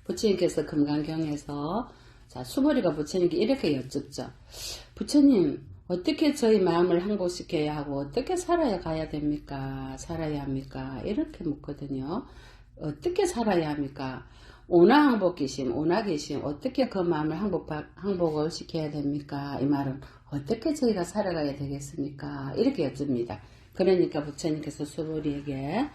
부처님께서 금강경에서 자, 수보리가 부처님께 이렇게 여쭙죠. 부처님, 어떻게 저희 마음을 항복시켜야 하고 어떻게 살아야 가야 됩니까? 살아야 합니까? 이렇게 묻거든요. 어떻게 살아야 합니까? 오나항복기심, 오나기심, 어떻게 그 마음을 항복을 시켜야 됩니까? 이 말은 어떻게 저희가 살아가야 되겠습니까? 이렇게 여쭙니다. 그러니까 부처님께서 수보리에게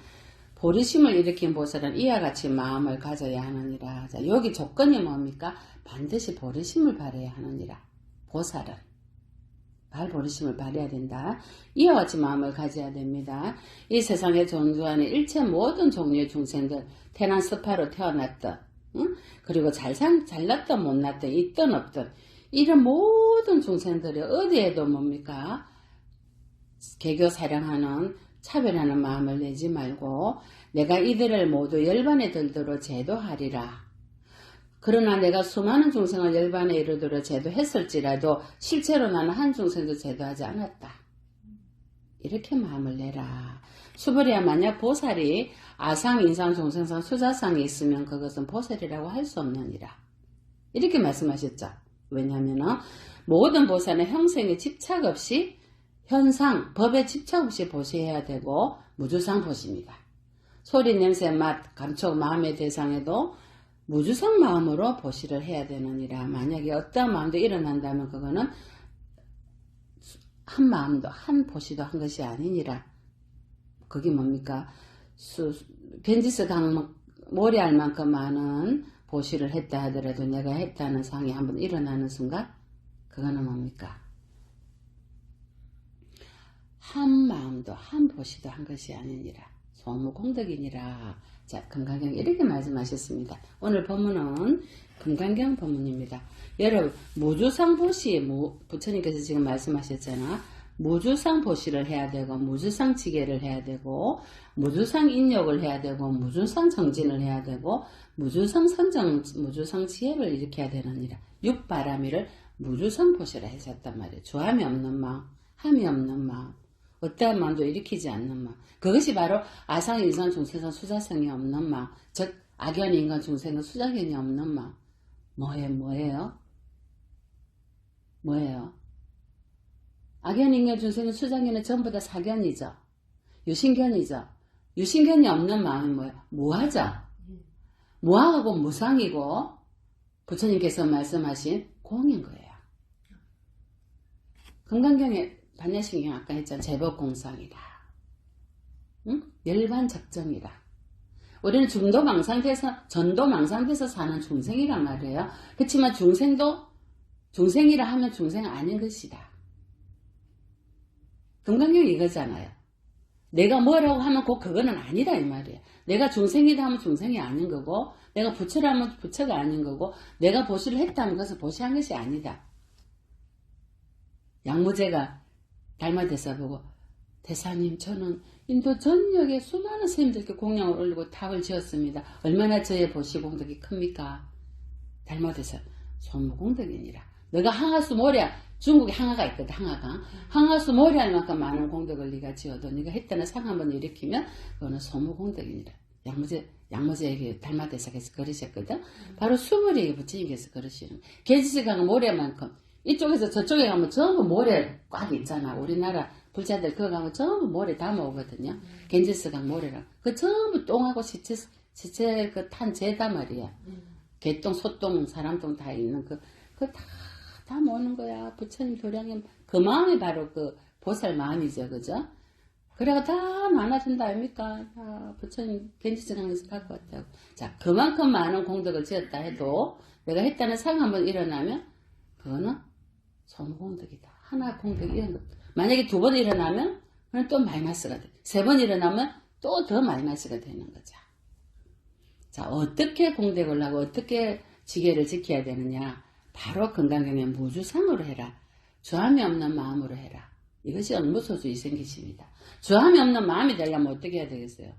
보리심을 일으킨 보살은 이와 같이 마음을 가져야 하느니라. 자, 여기 조건이 뭡니까? 반드시 보리심을 발해야 하느니라. 보살은 보리심을 발해야 된다. 이와 같이 마음을 가져야 됩니다. 이 세상에 존재하는 일체 모든 종류의 중생들, 태난 스파로 태어났든, 그리고 잘났든 못났든, 있든 없든, 이런 모든 중생들이 어디에도 뭡니까? 개교 사랑하는, 차별하는 마음을 내지 말고, 내가 이들을 모두 열반에 들도록 제도하리라. 그러나 내가 수많은 중생을 열반에 이르도록 제도했을지라도 실제로 나는 한 중생도 제도하지 않았다. 이렇게 마음을 내라. 수보리야, 만약 보살이 아상, 인상, 중생상, 수자상이 있으면 그것은 보살이라고 할 수 없느니라. 이렇게 말씀하셨죠. 왜냐하면 모든 보살은 형생에 집착 없이 현상, 법에 집착 없이 보시해야 되고 무주상 보십니다. 소리, 냄새, 맛, 감촉, 마음의 대상에도 무주상 마음으로 보시를 해야 되느니라. 만약에 어떠한 마음도 일어난다면 그거는 한 마음도 한 보시도 한 것이 아니니라. 그게 뭡니까? 벤지스 강목 모래알 만큼 많은 보시를 했다 하더라도 내가 했다는 상이 한번 일어나는 순간 그거는 뭡니까? 한 마음도 한 보시도 한 것이 아니니라. 소무공덕이니라. 자, 금강경 이렇게 말씀하셨습니다. 오늘 법문은 금강경 법문입니다. 여러분, 무주상 보시, 부처님께서 지금 말씀하셨잖아. 무주상 보시를 해야 되고, 무주상 지계를 해야 되고, 무주상 인욕을 해야 되고, 무주상 정진을 해야 되고, 무주상 선정, 무주상 지혜를 일으켜야 되느니라. 육바라미를 무주상 보시라 하셨단 말이에요. 조함이 없는 마음, 함이 없는 마음, 어떠한 마음도 일으키지 않는 마음. 그것이 바로 아상, 인상, 중생상, 수자성이 없는 마음. 즉 악연, 인간, 중생은 수자견이 없는 마음. 뭐예요? 악연, 인간, 중생은 수자견은 전부 다 사견이죠. 유신견이죠. 유신견이 없는 마음이 뭐예요? 무하죠. 무하고 무상이고 부처님께서 말씀하신 공인 거예요. 금강경에 반야신경 아까 했잖아. 제법공상이다. 응? 열반적정이다. 우리는 전도망상돼서 사는 중생이란 말이에요. 그렇지만 중생이라 하면 중생은 아닌 것이다. 금강경이 이거잖아요. 내가 뭐라고 하면 꼭 그거는 아니다 이 말이에요. 내가 중생이다 하면 중생이 아닌 거고, 내가 부처라 하면 부처가 아닌 거고, 내가 보시를 했다는 것은 보시한 것이 아니다. 양무제가 달마대사 보고, 대사님, 저는 인도 전역에 수많은 스님들께 공양을 올리고 탑을 지었습니다. 얼마나 저의 보시 공덕이 큽니까? 달마대사, 소무공덕이니라. 너가 항하수 모래, 중국에 항하가 있거든, 항하가. 항하수 모래할 만큼 많은 공덕을 네가 지어도 네가 했다는 상 한번 일으키면 그거는 소무공덕이니라. 양무제에게 달마대사께서 그러셨거든. 바로 수머리에게 부처님께서 그러시는. 개지식하고 모래만큼 이쪽에서 저쪽에 가면 전부 모래 꽉 있잖아. 우리나라 불자들 그거 가면 전부 모래 담아오거든요. 겐지스강 모래랑. 그 전부 똥하고 시체 그 탄 재다 말이야. 개똥, 소똥, 사람똥 다 있는 그거 다 모으는 거야. 부처님 도량에 그 마음이 바로 그 보살 마음이죠. 그죠? 그래가 다 나눠준다 아닙니까? 다 부처님 겐지스강에서 갖고 왔다고. 자, 그만큼 많은 공덕을 지었다 해도 내가 했다는 상 한번 일어나면 그거는 소무공덕이다. 하나 공덕이 이런 것. 만약에 2번 일어나면 그건 또 마이너스가 돼. 3번 일어나면 또 더 마이너스가 되는 거죠. 자, 어떻게 공덕을 하고 어떻게 지계를 지켜야 되느냐? 바로 건강경에 무주상으로 해라. 주함이 없는 마음으로 해라. 이것이 업무소주 이생기십니다. 주함이 없는 마음이 되려면 어떻게 해야 되겠어요?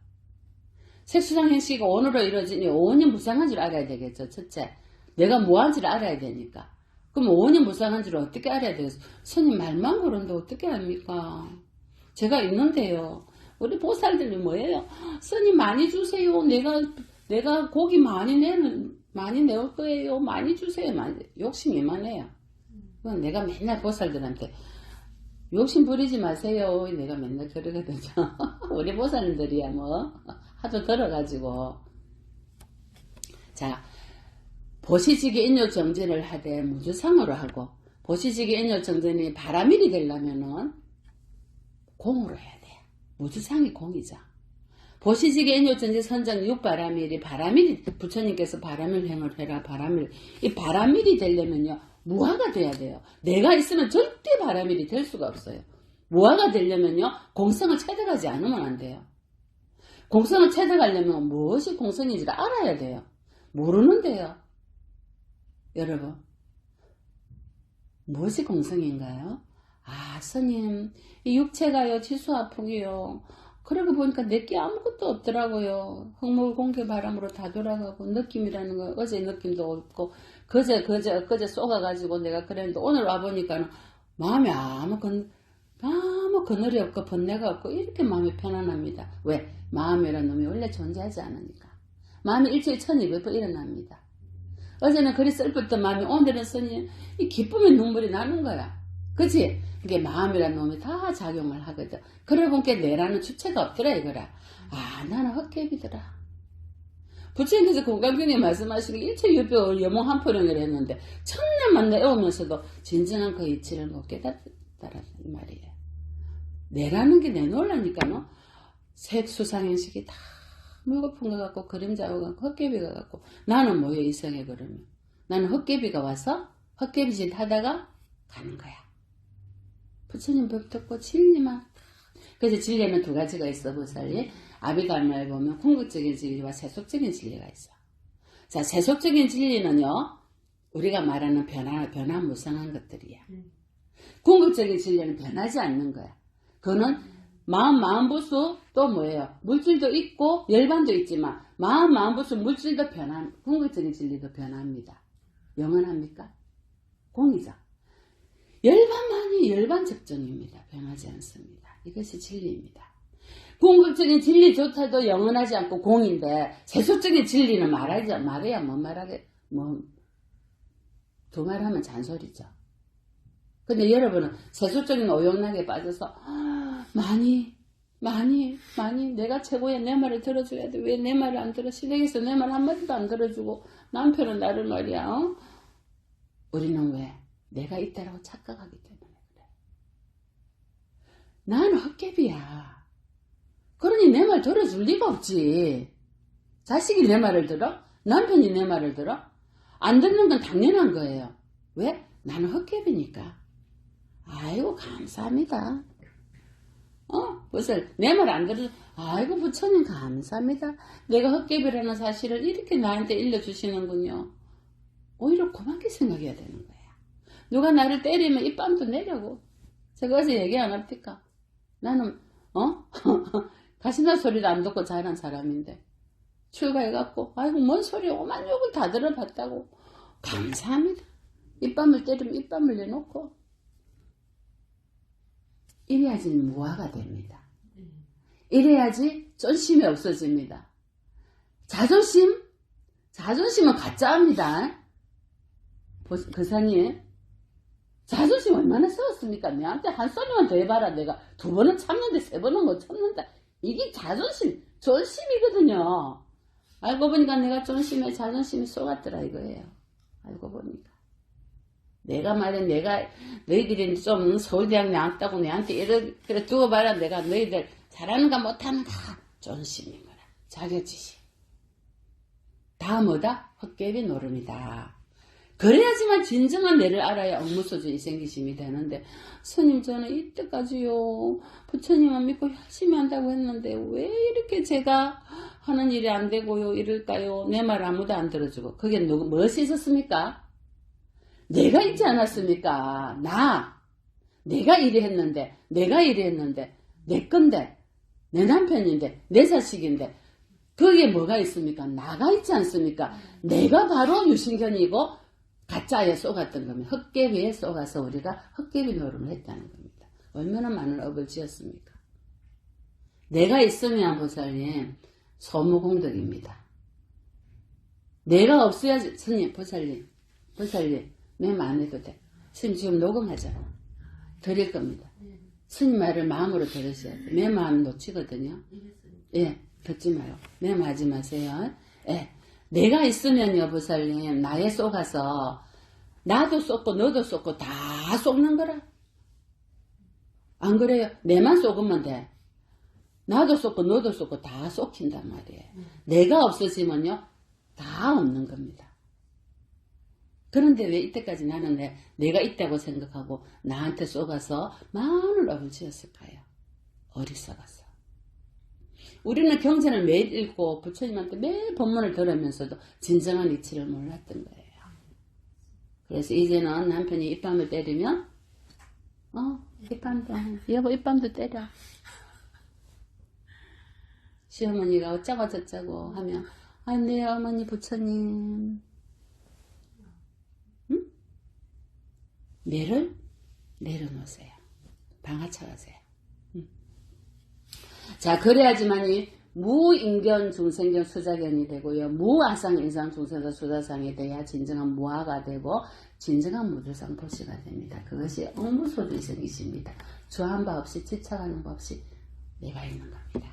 색수상 행식이 온으로 이루어지니 온이 무상한 줄 알아야 되겠죠. 첫째, 내가 뭐한 줄 알아야 되니까. 그럼 온이 무상한 줄 어떻게 알아야 되겠어요? 스님 말만 그런데 어떻게 합니까? 제가 있는데요. 우리 보살들이 뭐예요? 스님 많이 주세요. 내가 내가 고기 많이 내올 거예요. 많이 주세요. 욕심 이만해요. 그건 내가 맨날 보살들한테 욕심 부리지 마세요. 내가 맨날 그러거든요. 우리 보살들이야 뭐 하도 들어가지고. 자, 보시지기 인요정진을 하되 무주상으로 하고, 보시지기 인요정진이 바라밀이 되려면은 공으로 해야 돼요. 무주상이 공이죠. 보시지기 인요정진 선정 육바라밀이 바라밀이, 부처님께서 바라밀 행을 해라. 바라밀. 이 바라밀이 되려면요, 무화가 돼야 돼요. 내가 있으면 절대 바라밀이 될 수가 없어요. 무화가 되려면요, 공성을 체득하지 않으면 안 돼요. 공성을 체득하려면 무엇이 공성인지를 알아야 돼요. 모르는데요. 여러분, 무엇이 공성인가요? 아, 스님, 이 육체가요, 지수화풍이요. 그러고 보니까 내게 아무것도 없더라고요. 흙물 공기 바람으로 다 돌아가고, 느낌이라는 거, 어제 느낌도 없고, 엊그제 쏘가가지고 내가 그랬는데, 오늘 와보니까는 마음이 아무 그늘이 없고, 번뇌가 없고, 이렇게 마음이 편안합니다. 왜? 마음이라는 놈이 원래 존재하지 않으니까. 마음이 일주일에 1200번 일어납니다. 어제는 그리 슬펐던 마음이 오늘은 스님, 이 기쁨의 눈물이 나는 거야. 그치? 이게 마음이라는 놈이 다 작용을 하거든. 그러고 보니까 내라는 주체가 없더라 이거라. 아, 나는 헛개비더라. 부처님께서 공강경에 말씀하시기 일체유별 여몽 한포령이라 했는데 천년만 내오면서도 진정한 그 이치를 못 깨닫다라는 말이에요. 내라는 게 내놓으려니까는 색수상행식이 다 물거품 것 같고 그림자와 같고 헛개비가 같고 나는 뭐예요 이성에 그러면 나는 헛개비가 와서 헛개비짓 하다가 가는 거야. 부처님 법 듣고 진리만. 그래서 진리에는 두 가지가 있어 보살이. 아비가말 보면 궁극적인 진리와 세속적인 진리가 있어. 자, 세속적인 진리는요 우리가 말하는 변화무쌍한 것들이야. 궁극적인 진리는 변하지 않는 거야. 그거는 마음부수 또 뭐예요? 물질도 있고 열반도 있지만 마음부수 물질도 궁극적인 진리도 변합니다. 영원합니까? 공이죠. 열반만이 열반적정입니다. 변하지 않습니다. 이것이 진리입니다. 궁극적인 진리조차도 영원하지 않고 공인데 세속적인 진리는 말해야 뭔 말하게 두 말하면 잔소리죠. 근데 여러분은 세속적인 오용락에 빠져서 많이 내가 최고야 내 말을 들어줘야 돼. 왜 내 말을 안 들어? 시댁에서 내 말 한마디도 안 들어주고 남편은 나를 말이야. 우리는 왜? 내가 있다라고 착각하기 때문에 그래. 나는 헛개비야. 그러니 내 말 들어줄 리가 없지. 자식이 내 말을 들어? 남편이 내 말을 들어? 안 듣는 건 당연한 거예요. 왜? 나는 헛개비니까. 아이고 감사합니다. 무슨 내 말 안 들어? 아이고 부처님 감사합니다. 내가 헛개비라는 사실을 이렇게 나한테 일러주시는군요. 오히려 고맙게 생각해야 되는 거야. 누가 나를 때리면 입밤도 내려고. 제가 어제 얘기 안 합니까? 나는 가시나 소리도 안 듣고 자란 사람인데 출가해갖고 아이고 뭔 소리야 오만 욕을 다 들어봤다고. 감사합니다. 입밤을 때리면 입밤을 내놓고 이래야지 무화가 됩니다. 이래야지 쫀심이 없어집니다. 자존심은 가짜입니다. 거사님 자존심 얼마나 세웠습니까? 내한테 한 소리만 더 해봐라. 내가 두 번은 참는데 세 번은 못 참는다. 이게 존심이거든요. 알고 보니까 내가 존심에 자존심이 쏘갔더라 이거예요. 알고 보니까. 내가 너희들이 좀 서울대학 나왔다고 내한테 이렇게 두고 봐라. 내가 너희들 잘하는가 못하는가 존심인 거라. 자격지심. 다 뭐다? 헛개비 노름이다. 그래야지만 진정한 내를 알아야 업무소주 이생기심이 되는데 스님 저는 이때까지요 부처님만 믿고 열심히 한다고 했는데 왜 이렇게 제가 하는 일이 안 되고요 이럴까요? 내 말 아무도 안 들어주고 그게 무엇이 있었습니까? 내가 있지 않았습니까? 내가 이리 했는데 내 건데 내 남편인데 내 자식인데 거기에 뭐가 있습니까? 나가 있지 않습니까? 내가 바로 유신견이고 가짜에 쏘갔던 겁니다. 헛개비에 쏘가서 우리가 헛개비 노름을 했다는 겁니다. 얼마나 많은 업을 지었습니까? 내가 있으면 보살님 소무공덕입니다. 내가 없어야지. 스님, 보살님, 맴 안 해도 돼. 스님 지금 녹음하잖아. 드릴 겁니다. 스님 말을 마음으로 들으셔야 돼. 매 마음 놓치거든요. 예, 듣지 마요. 맴하지 마세요. 예, 내가 있으면요, 보살님, 나에 쏘가서 나도 쏘고 너도 쏘고 다 쏘는 거라. 안 그래요? 내만 쏘으면 돼. 나도 쏘고 너도 쏘고 다 쏘킨단 말이에요. 내가 없어지면요, 다 없는 겁니다. 그런데 왜 이때까지 나는 내가 있다고 생각하고 나한테 쏘가서 많은 업을 지었을까요? 어리석어서. 우리는 경전을 매일 읽고 부처님한테 매일 법문을 들으면서도 진정한 이치를 몰랐던 거예요. 그래서 이제는 남편이 입밤을 때리면 입밤도 여보 입밤도 때려. 시어머니가 어쩌고 저쩌고 하면 네 어머니 부처님 매를 내려놓으세요. 방아차가세요. 자, 그래야지만이 무인견 중생견 수자견이 되고요. 무아상 인상 중생견 수자상이 돼야 진정한 무아가 되고 진정한 무주상 도시가 됩니다. 그것이 응무소주의성이십니다. 주한 바 없이 집착하는 바 없이 내가 있는 겁니다.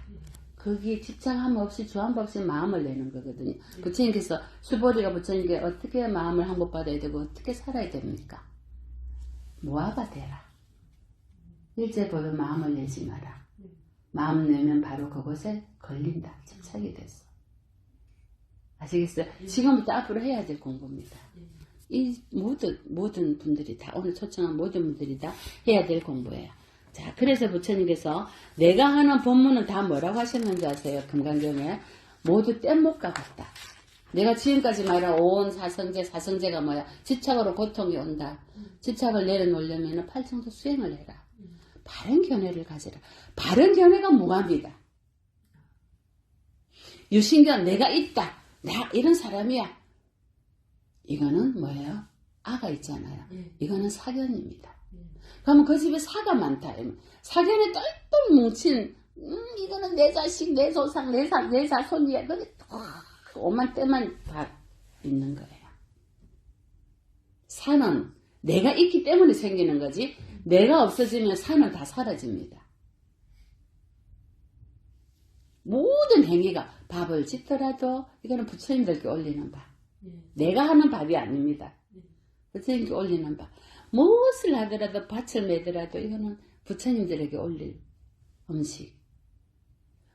거기 집착함 없이 주한 바 없이 마음을 내는 거거든요. 부처님께서 수보리가 부처님께 어떻게 마음을 항복받아야 되고 어떻게 살아야 됩니까? 무아가 되라. 일제 법에 마음을 내지 마라. 마음 내면 바로 그곳에 걸린다. 집착이 됐어. 아시겠어요? 지금부터 앞으로 해야 될 공부입니다. 이 모든 분들이 다, 오늘 초청한 모든 분들이 다 해야 될 공부예요. 자, 그래서 부처님께서 내가 하는 법문은 다 뭐라고 하셨는지 아세요? 금강경에 모두 뗏목과 같다. 내가 지금까지 말한 오온 사성제가 뭐야? 집착으로 고통이 온다. 집착을 내려놓으려면 팔정도 수행을 해라. 바른 견해를 가지라. 바른 견해가 무감이다. 유신견, 내가 있다. 나 이런 사람이야. 이거는 뭐예요? 아가 있잖아요. 이거는 사견입니다. 그러면 그 집에 사가 많다. 사견에 똘똘 뭉친 이거는 내 자식, 내 조상, 내 자손이야. 오만 때만 다 있는 거예요. 산은 내가 있기 때문에 생기는 거지 내가 없어지면 산은 다 사라집니다. 모든 행위가 밥을 짓더라도 이거는 부처님들께 올리는 밥. 내가 하는 밥이 아닙니다. 부처님께 올리는 밥. 무엇을 하더라도 밭을 매더라도 이거는 부처님들에게 올릴 음식.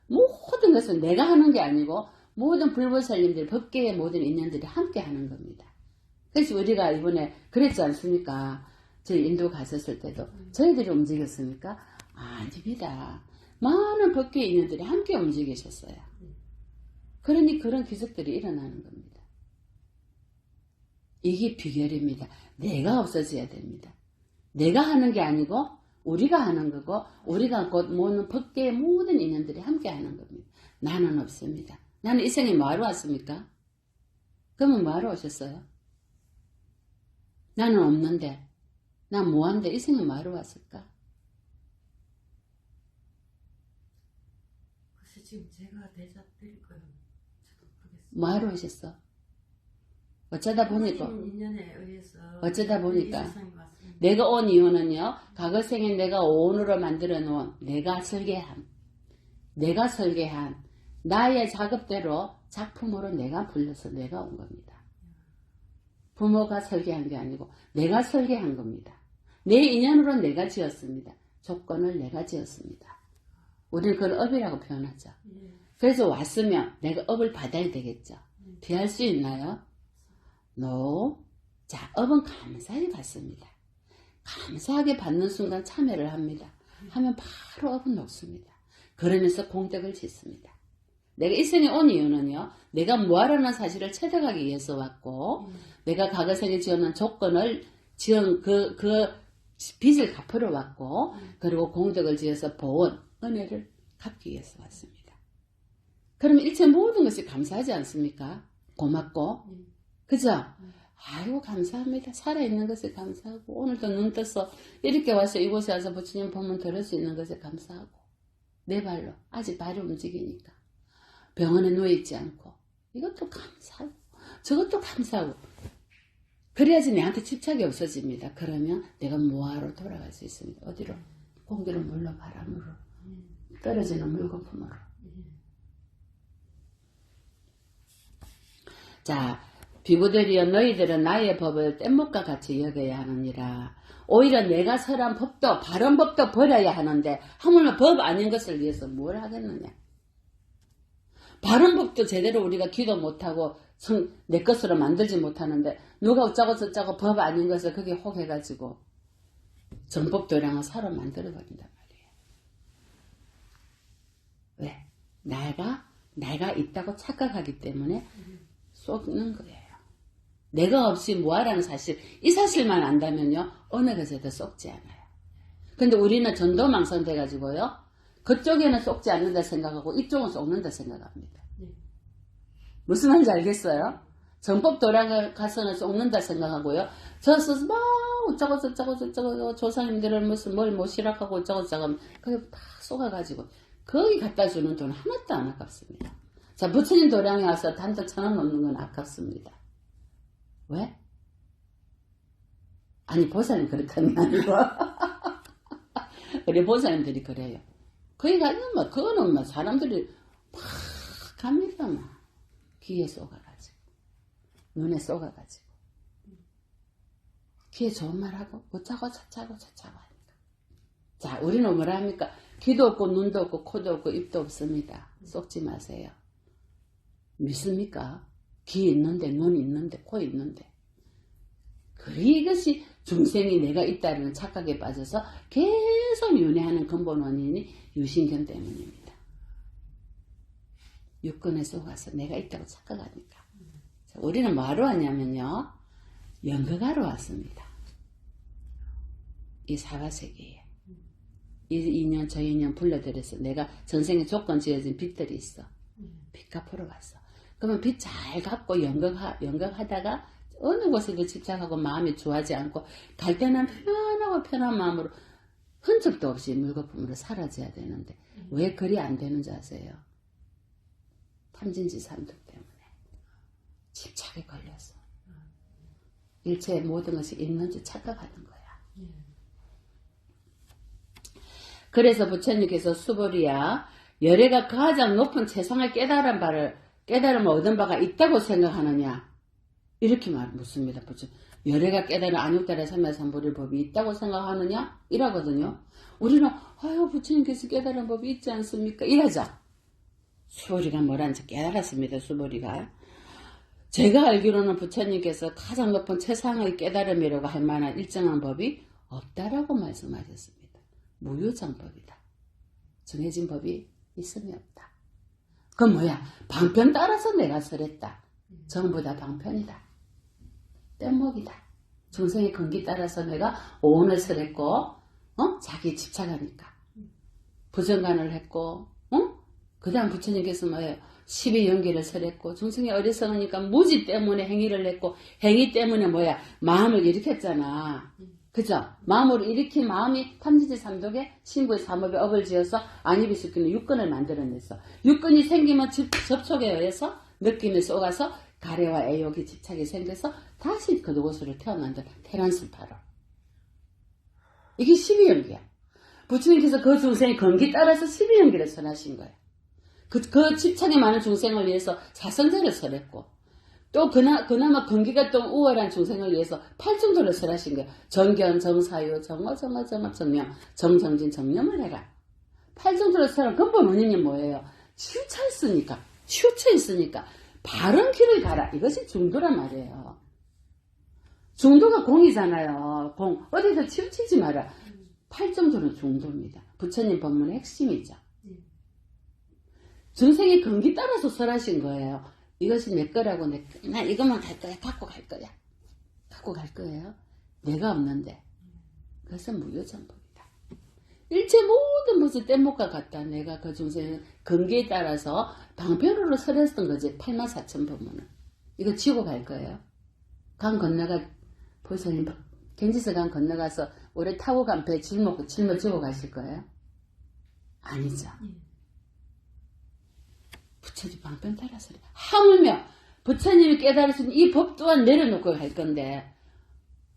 모든 것은 내가 하는 게 아니고 모든 불보살님들, 법계의 모든 인연들이 함께 하는 겁니다. 그래서 우리가 이번에 그랬지 않습니까? 저희 인도 갔었을 때도 저희들이 움직였습니까? 아닙니다. 많은 법계의 인연들이 함께 움직이셨어요. 그러니 그런 기적들이 일어나는 겁니다. 이게 비결입니다. 내가 없어져야 됩니다. 내가 하는 게 아니고 우리가 하는 거고 우리가 곧 모든 법계의 모든 인연들이 함께 하는 겁니다. 나는 없습니다. 나는 이 생에 뭐하러 왔습니까? 그러면 뭐하러 오셨어요? 나는 없는데 난 뭐한데 이 생에 뭐하러 왔을까? 글쎄 지금 제가 대답 드릴 거예요. 저도 모르겠어요. 뭐하러 오셨어? 어쩌다 보니까 인연에 의해서 어쩌다 보니까 이 세상에 왔습니다. 내가 온 이유는요. 과거 생에 내가 온으로 만들어 놓은 내가 설계한 나의 작업대로 작품으로 내가 불러서 내가 온 겁니다. 부모가 설계한 게 아니고 내가 설계한 겁니다. 내 인연으로 내가 지었습니다. 조건을 내가 지었습니다. 우리는 그걸 업이라고 표현하죠. 그래서 왔으면 내가 업을 받아야 되겠죠. 피할 수 있나요? No. 자, 업은 감사히 받습니다. 감사하게 받는 순간 참여를 합니다. 하면 바로 업은 녹습니다. 그러면서 공덕을 짓습니다. 내가 이 생에 온 이유는요. 내가 뭐하라는 사실을 체득하기 위해서 왔고 내가 과거 생에 지어놓은 조건을 지은 그 빚을 갚으러 왔고 그리고 공덕을 지어서 보온 은혜를 갚기 위해서 왔습니다. 그러면 일체 모든 것이 감사하지 않습니까? 고맙고 그죠? 아이고 감사합니다. 살아있는 것에 감사하고 오늘도 눈 떠서 이렇게 와서 이곳에 와서 부처님 법문 들을 수 있는 것에 감사하고 내 발로 아직 발이 움직이니까 병원에 누워있지 않고 이것도 감사하고 저것도 감사하고. 그래야지 내한테 집착이 없어집니다. 그러면 내가 무아로 돌아갈 수 있습니다. 어디로? 공기로, 물로, 바람으로. 떨어지는 물거품으로. 자, 비구들이여 너희들은 나의 법을 뗏목과 같이 여겨야 하느니라. 오히려 내가 설한 법도 바른 법도 버려야 하는데 하물며 법 아닌 것을 위해서 뭘 하겠느냐. 바른 법도 제대로 우리가 기도 못하고 내 것으로 만들지 못하는데 누가 어쩌고 저쩌고 법 아닌 것을 그게 혹해가지고 정법도량을 사로 만들어버린단 말이에요. 왜? 내가 있다고 착각하기 때문에 쏟는 거예요. 내가 없이 뭐하라는 사실, 이 사실만 안다면요 어느 것에도 쏟지 않아요. 근데 우리는 전도망상 돼가지고요 그쪽에는 쏟지 않는다 생각하고 이쪽은 쏟는다 생각합니다. 무슨 말인지 알겠어요? 정법 돌아가서는 쏟는다 생각하고요. 저서 뭐 어쩌고 저쩌고 조상님들을 무슨 뭘 모시락하고 어쩌고 저쩌고 그게 팍 쏟아가지고 거기 갖다 주는 돈 하나도 안 아깝습니다. 자, 부처님 도량에 와서 단돈 1,000원 넘는 건 아깝습니다. 왜? 아니 보살님 그렇다는 게 아니고 우리 보살님들이 그래요. 거기 가면 뭐 그거는 뭐 사람들이 막 갑니다. 막 귀에 쏘가가지고 눈에 쏘가가지고 귀에 좋은 말하고 어쩌고 저쩌고 하니까. 자, 우리는 뭐라 합니까? 귀도 없고 눈도 없고 코도 없고 입도 없습니다. 쏟지 마세요. 믿습니까? 귀 있는데 눈 있는데 코 있는데 이것이 중생이 내가 있다는 착각에 빠져서 계속 윤회하는 근본 원인이 유신견 때문입니다. 육근에 속아서 내가 있다고 착각하니까. 자, 우리는 뭐하러 왔냐면요 연극하러 왔습니다. 이 사바세계에 이 인연 저 인연 불러들여서 내가 전생에 조건 지어진 빚들이 있어. 빚 갚으러 갔어. 그러면 빚 잘 갚고 연극하다가 어느 곳에도 집착하고 마음이 좋아하지 않고 갈 때는 편하고 편한 마음으로 흔적도 없이 물거품으로 사라져야 되는데 왜 그리 안 되는지 아세요? 탐진지 삼독 때문에 집착에 걸려서 일체의 모든 것이 있는 줄 착각하는 거야. 그래서 부처님께서 수보리야 열애가 가장 높은 최상을 깨달음을 얻은 바가 있다고 생각하느냐 이렇게 묻습니다. 부처님. 열애가 깨달은 안육달의 삼야삼보리 법이 있다고 생각하느냐 이러거든요. 우리는 아유 부처님께서 깨달은 법이 있지 않습니까 이러죠. 수보리가 뭐라는지 깨달았습니다. 수보리가 제가 알기로는 부처님께서 가장 높은 최상의 깨달음이라고 할 만한 일정한 법이 없다라고 말씀하셨습니다. 무유정법이다. 정해진 법이 있음이 없다. 그건 뭐야? 방편 따라서 내가 설했다. 전부 다 방편이다. 뗏목이다. 중생의 근기 따라서 내가 오온을 설했고 자기 집착하니까 부정간을 했고 그 다음 부처님께서 뭐예요? 12연기를 설했고 중생이 어리석으니까 무지 때문에 행위를 했고 행위 때문에 뭐야? 마음을 일으켰잖아. 그죠? 마음으로 일으킨 마음이 탐진지 삼독에 신구의 삼업에 업을 지어서 안입이시키는 육근을 만들어냈어. 육근이 생기면 접촉에 의해서 느낌이 쏘가서 가래와 애욕이 집착이 생겨서 다시 그곳으로 태어난다. 태란스파로. 이게 12연기야. 부처님께서 그 중생의 건기 따라서 12연기를 선하신 거예요. 그 집착이 많은 중생을 위해서 사성제를 설했고 또 그나마 건기가 좀 우월한 중생을 위해서 8정도를 설하신 거예요. 정견, 정사유, 정어, 정명, 정정진, 정념을 해라. 8정도를 설한 근본 원인이 뭐예요? 치우쳐 있으니까 바른 길을 가라. 이것이 중도란 말이에요. 중도가 공이잖아요. 공. 어디서 치우치지 마라. 8정도는 중도입니다. 부처님 법문의 핵심이죠. 중생의 근기 따라서 설하신 거예요. 이것이 내 거라고 나 이것만 갈 거야. 갖고 갈 거예요. 내가 없는데. 그것은 무효정법이다. 일체 모든 것을 뗏목과 같다. 내가 그 중생의 근기에 따라서 방편으로 설했던 거지. 84,000 법문은. 이거 지고 갈 거예요. 강 건너가 보살님 겐지스 강 건너가서 오래 타고 간 배 짊어 지고 가실 거예요? 아니죠. 부처님 방편 따라서 하물며 부처님이 깨달으신 이 법 또한 내려놓고 갈 건데,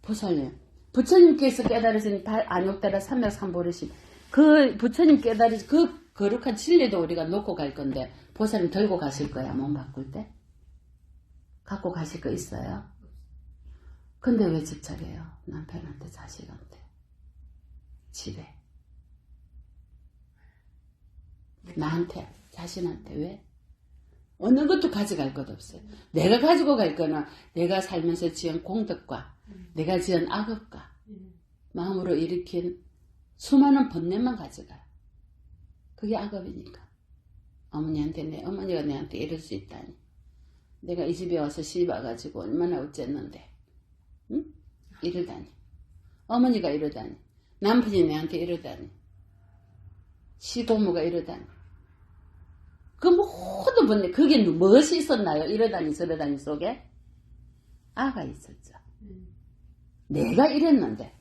보살님, 부처님께서 깨달으신 안욕따라 삼맥삼보르심, 그 부처님 깨달으신 그 거룩한 진리도 우리가 놓고 갈 건데, 보살님 들고 가실 거야, 몸 바꿀 때? 갖고 가실 거 있어요? 근데 왜 집착해요? 남편한테, 자식한테, 집에. 나한테, 자신한테 왜? 어느 것도 가져갈 것 없어요. 내가 가지고 갈 거는 내가 살면서 지은 공덕과 내가 지은 악업과 마음으로 일으킨 수많은 번뇌만 가져가요. 그게 악업이니까. 어머니가 내한테 이럴 수 있다니. 내가 이 집에 와서 시집와가지고 얼마나 어쨌는데, 응? 이러다니. 어머니가 이러다니. 남편이 내한테 이러다니. 시고모가 이러다니. 그 모든 번뇌, 그게 무엇이 있었나요? 이러다니 저러다니 속에? 아가 있었죠. 내가 이랬는데,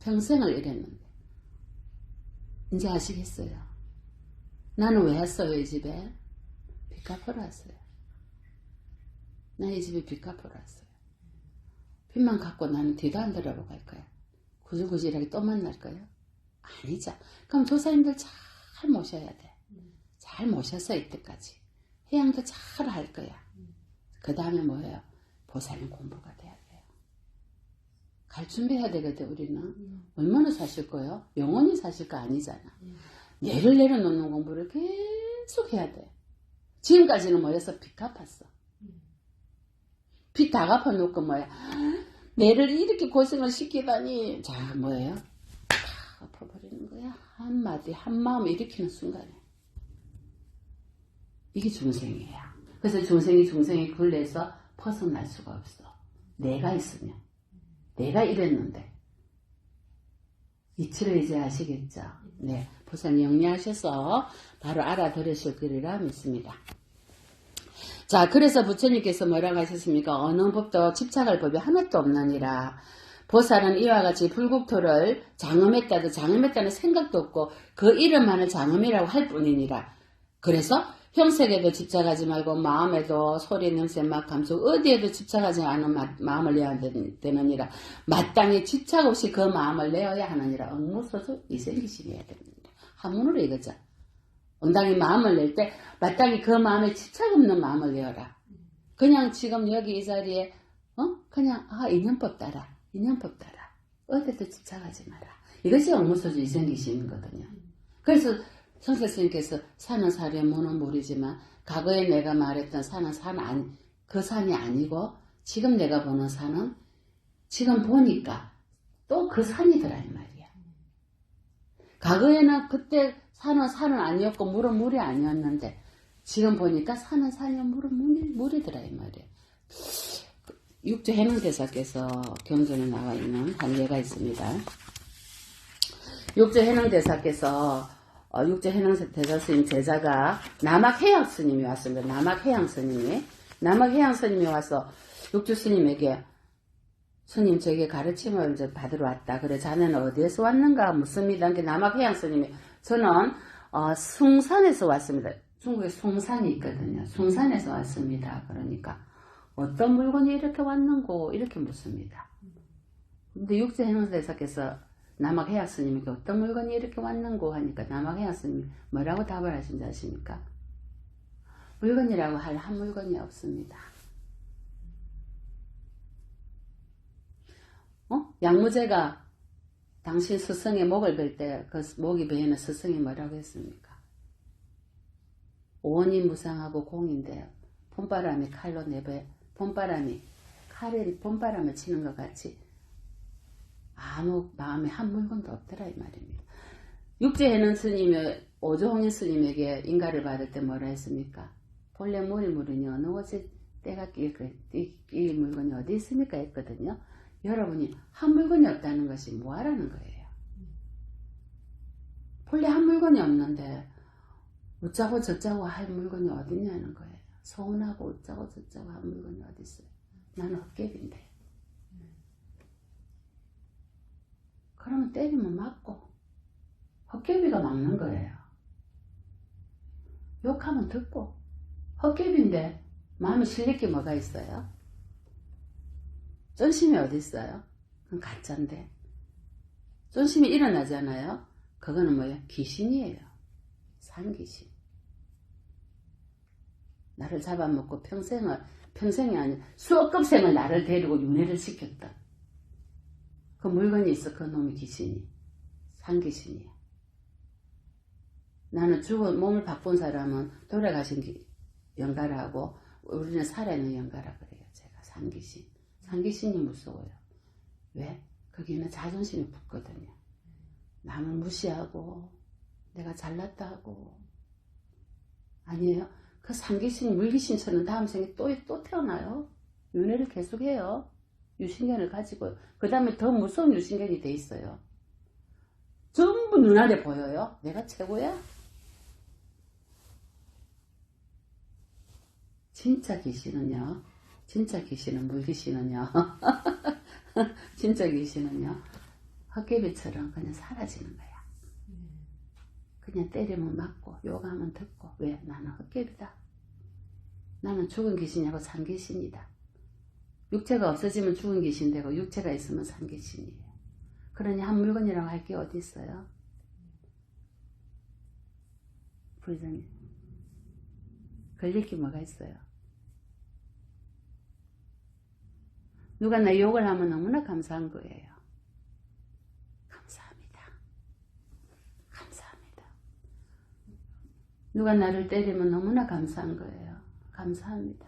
평생을 이랬는데, 이제 아시겠어요? 나는 왜 왔어요, 이 집에? 빚 갚으러 왔어요. 나 이 집에 빚 갚으러 왔어요. 빚만 갚고 나는 뒤도 안 돌아볼 거야. 구질구질하게 또 만날 거예요? 아니죠. 그럼 조사님들 잘 모셔야 돼. 잘 모셔서 이때까지. 해양도 잘 할 거야. 그 다음에 뭐예요? 보살님 공부가 돼야 돼요. 갈 준비해야 되거든, 우리는. 얼마나 사실 거예요? 영원히 사실 거 아니잖아. 뇌를 내려놓는 공부를 계속 해야 돼. 지금까지는 뭐였어? 빚 갚았어. 빚 다 갚아놓고 뭐야? 뇌를 이렇게 고생을 시키다니. 자, 뭐예요? 다 갚아버리는 거야. 한마디, 한마음 일으키는 순간에. 이게 중생이에요. 그래서 중생이 굴레에서 벗어날 수가 없어. 내가 있으면. 내가 이랬는데. 이치를 이제 아시겠죠? 네. 보살님 영리하셔서 바로 알아들으실 거리라 믿습니다. 자, 그래서 부처님께서 뭐라고 하셨습니까? 어느 법도 집착할 법이 하나도 없느니라. 보살은 이와 같이 불국토를 장엄했다는 생각도 없고 그 이름만을 장엄이라고 할 뿐이니라. 그래서 형색에도 집착하지 말고 마음에도 소리, 냄새, 맛, 감촉 어디에도 집착하지 않은 마음을 내어야 되느니라. 마땅히 집착 없이 그 마음을 내어야 하느니라. 응무소소 이생기심이어야 됩니다. 한문으로 이거죠. 응당히 마음을 낼 때 마땅히 그 마음에 집착 없는 마음을 내어라. 그냥 지금 여기 이 자리에 그냥 인연법 따라. 어디에도 집착하지 마라. 이것이 응무소소 이생기심이거든요. 그래서 성실 스님께서 산은 사려 무는 물이지만 과거에 내가 말했던 산은 그 산이 아니고 지금 내가 보는 산은 지금 보니까 또 그 산이더라 이 말이야. 과거에는 그때 산은 아니었고 물은 물이 아니었는데 지금 보니까 산은 산이요 물은 물이더라 이 말이야. 육조 해능대사께서 경전에 나와 있는 한 예가 있습니다. 육조 해능대사께서 육조해능대사 스님 제자가 남학해양 스님이 왔습니다. 남학해양 스님이 와서 육조 스님에게 스님 저에게 가르침을 이제 받으러 왔다. 그래 자네는 어디에서 왔는가 묻습니다. 남학해양 스님이 저는 숭산에서 왔습니다. 중국에 숭산이 있거든요. 숭산에서 왔습니다. 그러니까 어떤 물건이 이렇게 왔는고 이렇게 묻습니다. 근데 육조해능대사께서 남학해양 스님에게 어떤 물건이 이렇게 왔는고 하니까 남학해양 스님이 뭐라고 답을 하신지 아십니까? 물건이라고 할 한 물건이 없습니다. 양무제가 당신 스승의 목을 벨 때 그 목이 베이는 스승이 뭐라고 했습니까? 오원이 무상하고 공인데 봄바람이 칼로 봄바람을 치는 것 같이 아무 마음에 한 물건도 없더라 이 말입니다. 육조해능 스님의 오조홍인 스님에게 인가를 받을 때 뭐라 했습니까? 본래 물이니 어느 곳에 때가 끼일 물건이 어디 있습니까? 했거든요. 여러분이 한 물건이 없다는 것이 뭐하라는 거예요? 본래 한 물건이 없는데 웃자고 저자고 할 물건이 어딨냐는 거예요. 서운하고 웃자고 저자고 할 물건이 어디 있어요? 나는 헛개비인데. 그러면 때리면 맞고 헛개비가 막는 거예요. 욕하면 듣고 헛개비인데 마음에 실릴 게 뭐가 있어요? 존심이 어디 있어요? 그건 가짜인데. 존심이 일어나잖아요. 그거는 뭐예요? 귀신이에요. 산귀신. 나를 잡아먹고 평생이 아니라 수억급 생을 나를 데리고 윤회를 시켰다. 그 물건이 있어. 그 놈이 귀신이. 산귀신이야. 나는 몸을 바꾼 사람은 돌아가신 영가라고, 우리는 살아있는 영가라 그래요. 제가 산귀신. 산귀신이 무서워요. 왜? 거기는 자존심이 붙거든요. 남을 무시하고 내가 잘났다 하고. 아니에요. 그 산귀신, 물귀신처럼 다음 생에 또 태어나요. 윤회를 계속해요. 유신견을 가지고. 그 다음에 더 무서운 유신견이 돼 있어요. 전부 눈알에 보여요. 내가 최고야? 진짜 귀신은요. 진짜 귀신은, 물귀신은요. 진짜 귀신은요. 헛개비처럼 그냥 사라지는 거야. 그냥 때리면 맞고 욕하면 듣고. 왜? 나는 헛개비다. 나는 죽은 귀신이고 산 귀신이다. 육체가 없어지면 죽은 귀신 되고 육체가 있으면 산 귀신이에요. 그러니 한 물건이라고 할 게 어디 있어요? 부회장님, 걸릴 게 뭐가 있어요? 누가 나 욕을 하면 너무나 감사한 거예요. 감사합니다. 감사합니다. 누가 나를 때리면 너무나 감사한 거예요. 감사합니다.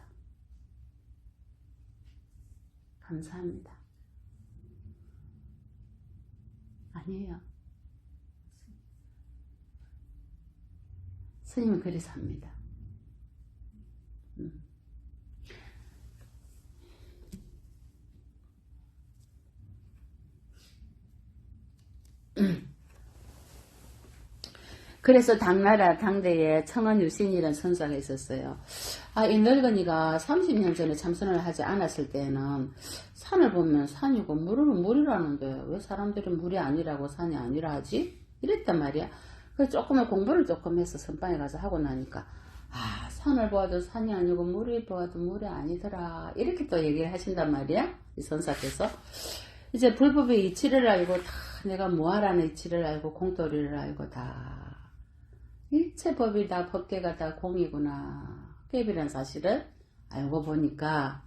감사합니다. 아니에요. 스님은 그래서 합니다. 그래서 당나라 당대에 청원유신이라는 선사가 있었어요. 이 늙은이가 30년 전에 참선을 하지 않았을 때는 산을 보면 산이고 물을 물이라는데 왜 사람들이 물이 아니라고 산이 아니라 하지? 이랬단 말이야. 그래서 조금의 공부를 조금 해서 선방에 가서 하고 나니까 산을 보아도 산이 아니고 물을 보아도 물이 아니더라. 이렇게 또 얘기를 하신단 말이야. 이 선사께서. 이제 불법의 이치를 알고 다 내가 뭐하라는 이치를 알고 공돌이를 알고 다 일체 법이 다 법계가 다 공이구나. 깨비란 사실을 알고 보니까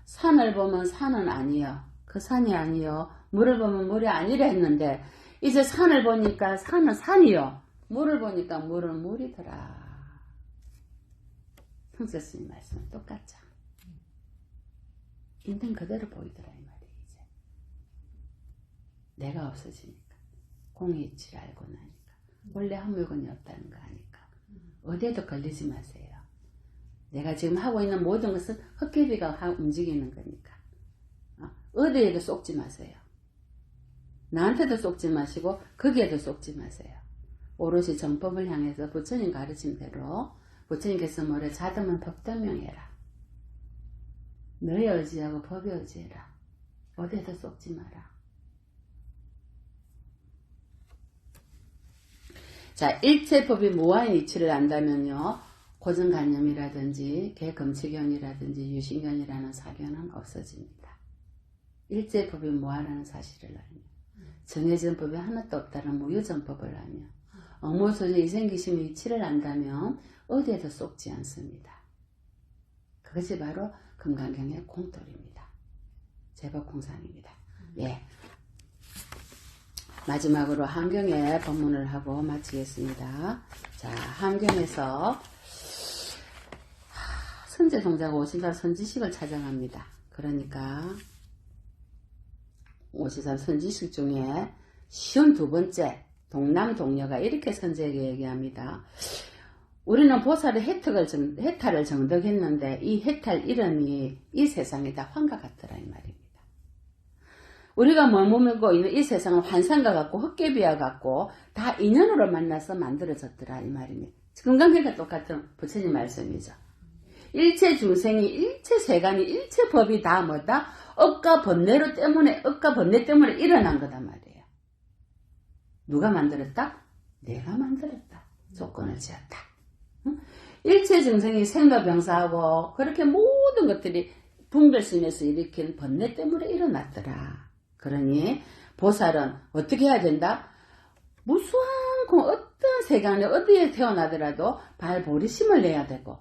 산을 보면 산은 아니요. 그 산이 아니요. 물을 보면 물이 아니라 했는데 이제 산을 보니까 산은 산이요. 물을 보니까 물은 물이더라. 성스님 말씀 똑같죠. 있는 그대로 보이더라 이 말이에요. 이제 내가 없어지니까 공의 이치를 알고 나니까 원래 한 물건이 없다는 거 아니까 어디에도 걸리지 마세요. 내가 지금 하고 있는 모든 것은 헛개비가 움직이는 거니까 어디에도 쏙지 마세요. 나한테도 쏙지 마시고 거기에도 쏙지 마세요. 오롯이 정법을 향해서 부처님 가르침대로 부처님께서 뭐래? 자등은 법등명해라. 너의 의지하고 법의 의지해라. 어디에도 쏙지 마라. 자, 일체법이 무아한 이치를 안다면요. 고정관념이라든지 개검치견이라든지 유신견이라는 사견은 없어집니다. 일체법이 무아라는 사실을 알면 정해진 법이 하나도 없다는 무유정법을 알면 어모소재 이생기심의 이치를 안다면 어디에도 쏙지 않습니다. 그것이 바로 금강경의 공돌입니다. 제법공상입니다. 예. 마지막으로 함경의 법문을 하고 마치겠습니다. 자, 함경에서 선제동자가 53 선지식을 찾아갑니다. 그러니까 53 선지식 중에 52번째 동남동녀가 이렇게 선제에게 얘기합니다. 우리는 보살의 해탈을 정덕했는데 이 해탈 이름이 이 세상에 다 환과 같더라 이 말입니다. 우리가 머무르고 있는 이 세상은 환상과 같고 헛개비와 같고 다 인연으로 만나서 만들어졌더라 이 말입니다. 금강경과 똑같은 부처님 말씀이죠. 일체 중생이 일체 세간이 일체 법이 다 뭐다? 업과 번뇌 때문에 일어난 거단 말이에요. 누가 만들었다? 내가 만들었다. 조건을 지었다. 응? 일체 증생이 생로병사하고 그렇게 모든 것들이 분별심에서 일으킨 번뇌 때문에 일어났더라. 그러니 보살은 어떻게 해야 된다? 무수한고 어떤 세간에 어디에 태어나더라도 발보리심을 내야 되고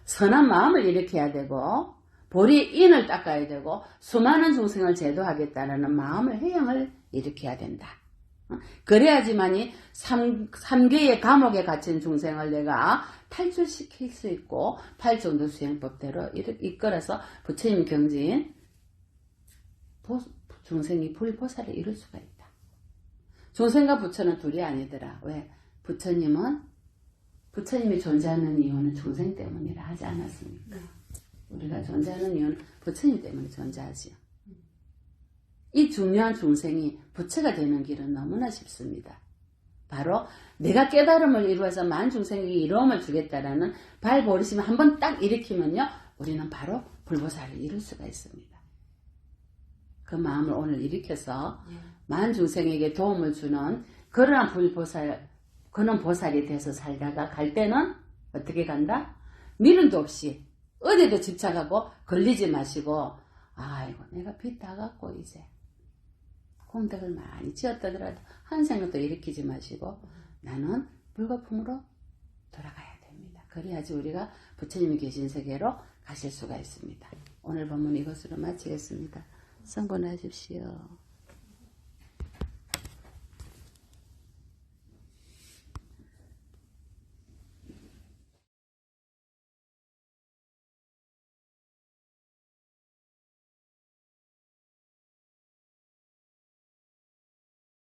선한 마음을 일으켜야 되고 보리인을 닦아야 되고 수많은 중생을 제도하겠다는 마음을 해양을 일으켜야 된다. 그래야지만이 3개의 감옥에 갇힌 중생을 내가 탈출시킬 수 있고 팔정도 수행법대로 이끌어서 부처님 경지인 중생이 불보살을 이룰 수가 있다. 중생과 부처는 둘이 아니더라. 왜? 부처님이 존재하는 이유는 중생 때문이라 하지 않았습니까? 우리가 존재하는 이유는 부처님 때문에 존재하지요. 이 중요한 중생이 부처가 되는 길은 너무나 쉽습니다. 바로 내가 깨달음을 이루어서 만 중생에게 이로움을 주겠다라는 발보리심을 한번 딱 일으키면요, 우리는 바로 불보살을 이룰 수가 있습니다. 그 마음을 오늘 일으켜서 만 중생에게 도움을 주는 그러한 그런 보살이 돼서 살다가 갈 때는 어떻게 간다? 미련도 없이 어디도 집착하고 걸리지 마시고, 아이고 내가 빚 다 갚고 이제功德을 많이 지었다더라도 한 생각도 일으키지 마시고 나는 불거품으로 돌아가야 됩니다. 그래야지 우리가 부처님이 계신 세계로 가실 수가 있습니다. 오늘 본문 이것으로 마치겠습니다. 성곤하십시오.